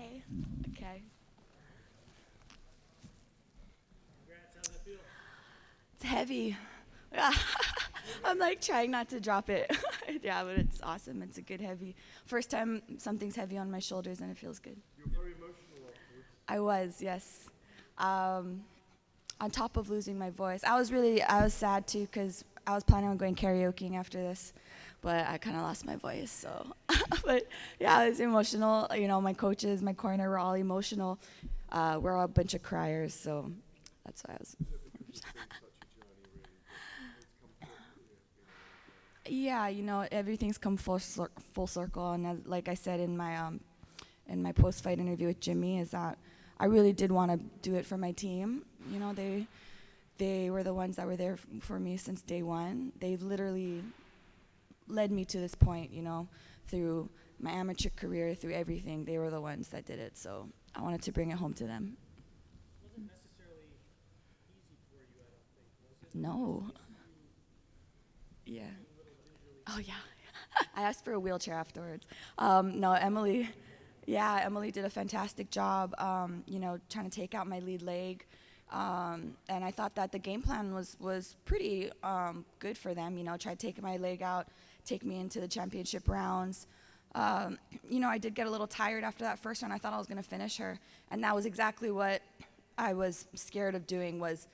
Okay. Okay. Congrats, how's that feel? It's heavy. I'm like trying not to drop it. Yeah, but it's awesome. It's a good heavy. First time something's heavy on my shoulders and it feels good. You were very emotional afterwards. I was, yes. On top of losing my voice, I was sad too because I was planning on going karaokeing after this, but I kind of lost my voice. So, but yeah, I was emotional. You know, my coaches, my corner were all emotional. We're all a bunch of criers, so that's why I was. Yeah, you know, everything's come full circle, and like I said in my post fight interview with Jimmy, is that I really did want to do it for my team. You know, they were the ones that were there for me since day one. They literally led me to this point. You know, through my amateur career, through everything, they were the ones that did it. So I wanted to bring it home to them. It wasn't necessarily easy for you, I don't think, was it? No. Yeah. Oh yeah. I asked for a wheelchair afterwards. No, Emily. Yeah, Emily did a fantastic job. You know, trying to take out my lead leg, and I thought that the game plan was pretty good for them. You know, try to take my leg out, take me into the championship rounds. You know, I did get a little tired after that first round. I thought I was going to finish her, and that was exactly what I was scared of doing. Was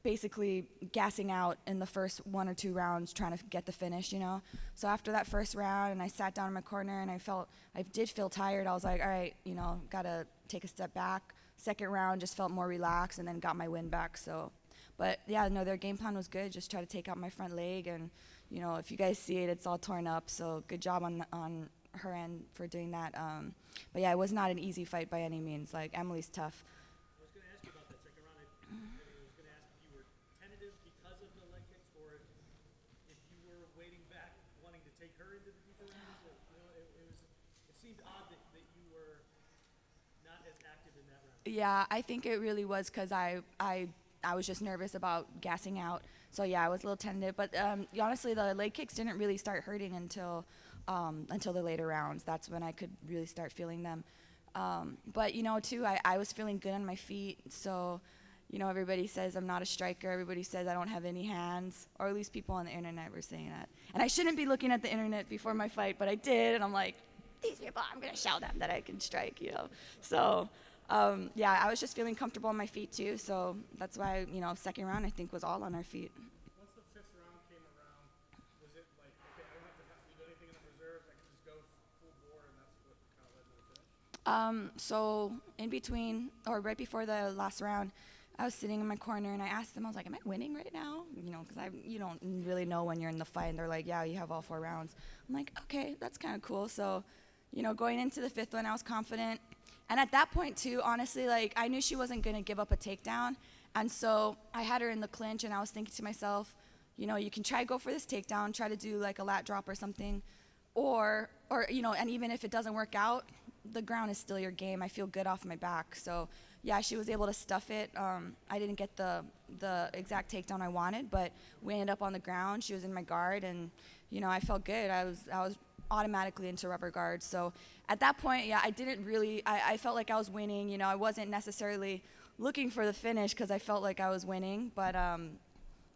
basically gassing out in the first 1 or 2 rounds trying to get the finish, you know. So after that first round and I sat down in my corner and I did feel tired. I was like, all right, you know, gotta take a step back. Second round just felt more relaxed and then got my win back. So, but yeah, no, their game plan was good. Just try to take out my front leg, and you know, if you guys see it, it's all torn up. So good job on her end for doing that. But yeah, it was not an easy fight by any means. Like, Emily's tough. I was going to ask you about that second round. I was going to ask if you were tentative because of the leg kicks, or if you were waiting back, wanting to take her into the deeper rounds. You know, it seemed odd that you were not as active in that round. Yeah, I think it really was because I was just nervous about gassing out. So yeah, I was a little tentative. But honestly, the leg kicks didn't really start hurting until the later rounds. That's when I could really start feeling them. But you know, too, I was feeling good on my feet. So, you know, everybody says I'm not a striker. Everybody says I don't have any hands, or at least people on the internet were saying that. And I shouldn't be looking at the internet before my fight, but I did, and I'm like, these people, I'm gonna show them that I can strike, you know. So. Yeah, I was just feeling comfortable on my feet too, so that's why, you know, second round I think was all on our feet. Once the fifth round came around, was it like, okay, I don't have to do anything in the reserves, I can just go full bore, and that's what kind of led to the finish? So in between, or right before the last round, I was sitting in my corner and I asked them, I was like, am I winning right now? You know, because you don't really know when you're in the fight, and they're like, yeah, you have all 4 rounds. I'm like, okay, that's kind of cool. So, you know, going into the fifth one, I was confident. And at that point, too, honestly, like, I knew she wasn't going to give up a takedown. And so I had her in the clinch, and I was thinking to myself, you know, you can try to go for this takedown, try to do, like, a lat drop or something. Or you know, and even if it doesn't work out, the ground is still your game. I feel good off my back. So, yeah, she was able to stuff it. I didn't get the exact takedown I wanted, but we ended up on the ground. She was in my guard, and, you know, I felt good. I was automatically into rubber guards. So at that point, yeah, I didn't really, I felt like I was winning. You know, I wasn't necessarily looking for the finish because I felt like I was winning, but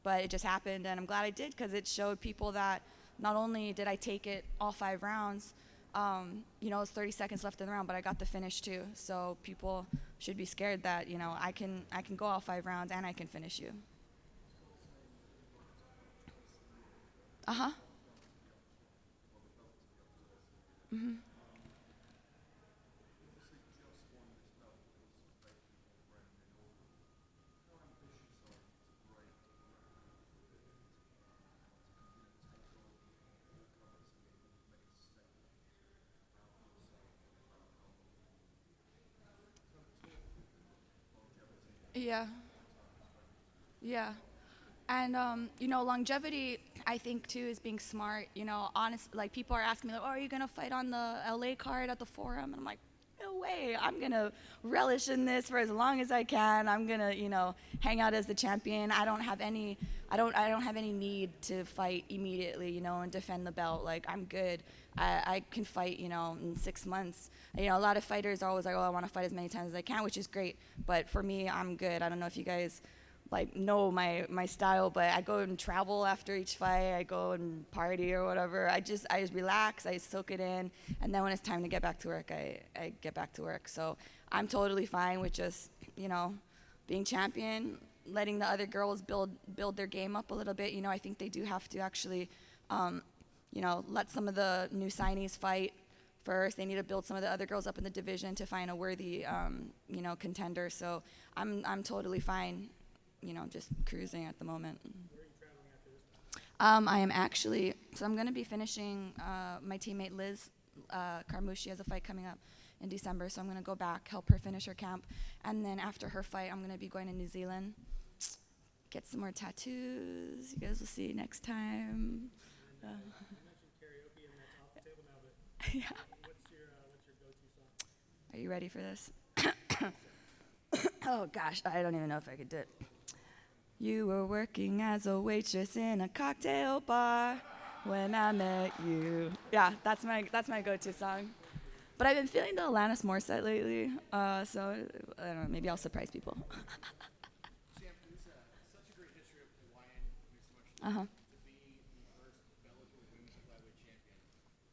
it just happened, and I'm glad I did because it showed people that not only did I take it all 5 rounds, you know, it was 30 seconds left in the round, but I got the finish too. So people should be scared that, you know, I can go all 5 rounds and I can finish you. Uh-huh. Mhm. Yeah. Yeah. And you know, longevity, I think too, is being smart. You know, honest, like, people are asking me, like, oh, are you gonna fight on the LA card at the Forum? And I'm like, no way. I'm going to relish in this for as long as I can. I'm going to, hang out as the champion. I don't have any need to fight immediately, and defend the belt. Like, I'm good. I can fight, in 6 months. A lot of fighters are always like, oh, I want to fight as many times as I can, which is great. But for me, I'm good. I don't know if you guys know my style, but I go and travel after each fight. I go and party or whatever. I just relax, I soak it in, and then when it's time to get back to work, I get back to work. So I'm totally fine with just, being champion, letting the other girls build their game up a little bit. I think they do have to actually, let some of the new signees fight first. They need to build some of the other girls up in the division to find a worthy, contender. So I'm totally fine, just cruising at the moment. Where are you traveling after this? I am actually, so I'm going to be finishing my teammate Liz Carmouche. She has a fight coming up in December, so I'm going to go back, help her finish her camp. And then after her fight, I'm going to be going to New Zealand, get some more tattoos. You guys will see next time. You mentioned karaoke, and that's off the table now, but Yeah. what's your go-to song? Are you ready for this? Oh, gosh, I don't even know if I could do it. You were working as a waitress in a cocktail bar when I met you. Yeah, that's my go-to song. But I've been feeling the Alanis Morissette lately, so I don't know, maybe I'll surprise people. Sam, there's such a great history of Hawaiian mixed martial Uh-huh. arts. To be the first Bellator women's flyweight champion,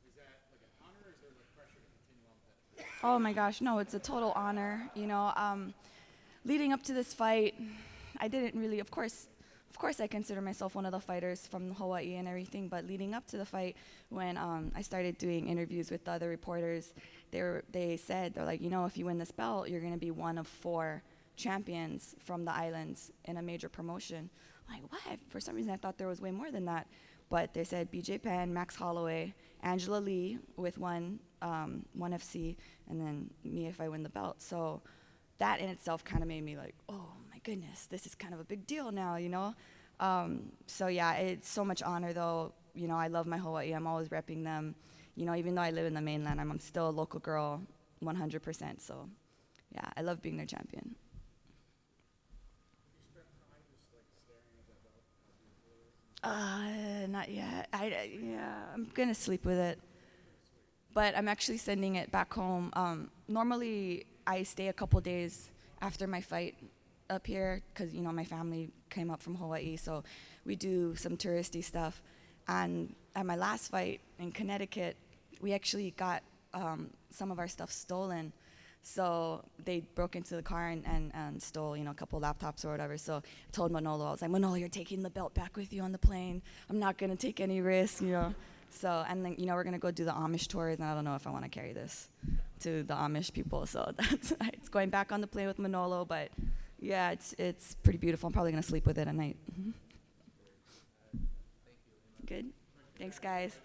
is that like an honor, or is there like pressure to continue on with that? Oh my gosh, no, it's a total honor. Leading up to this fight, I didn't really, of course, I consider myself one of the fighters from Hawaii and everything, but leading up to the fight, when I started doing interviews with the other reporters, they said, they're like, if you win this belt, you're going to be one of 4 champions from the islands in a major promotion. I'm like, what? For some reason, I thought there was way more than that. But they said BJ Penn, Max Holloway, Angela Lee with one FC, and then me if I win the belt. So that in itself kind of made me like, oh my goodness, this is kind of a big deal now, So yeah, it's so much honor though. I love my Hawaii. I'm always repping them. Even though I live in the mainland, I'm still a local girl 100%. So yeah, I love being their champion. Have you spent time just like staring at that belt? How beautiful it is? Not yet. I'm gonna sleep with it. But I'm actually sending it back home. Normally, I stay a couple days after my fight up here because, my family came up from Hawaii, so we do some touristy stuff. And at my last fight in Connecticut, we actually got some of our stuff stolen. So they broke into the car and stole, a couple laptops or whatever. So I told Manolo, I was like, Manolo, you're taking the belt back with you on the plane. I'm not going to take any risks, So, and then, we're going to go do the Amish tours, and I don't know if I want to carry this to the Amish people. So it's going back on the plane with Manolo, but yeah, it's pretty beautiful. I'm probably going to sleep with it at night. Good. Thanks, guys.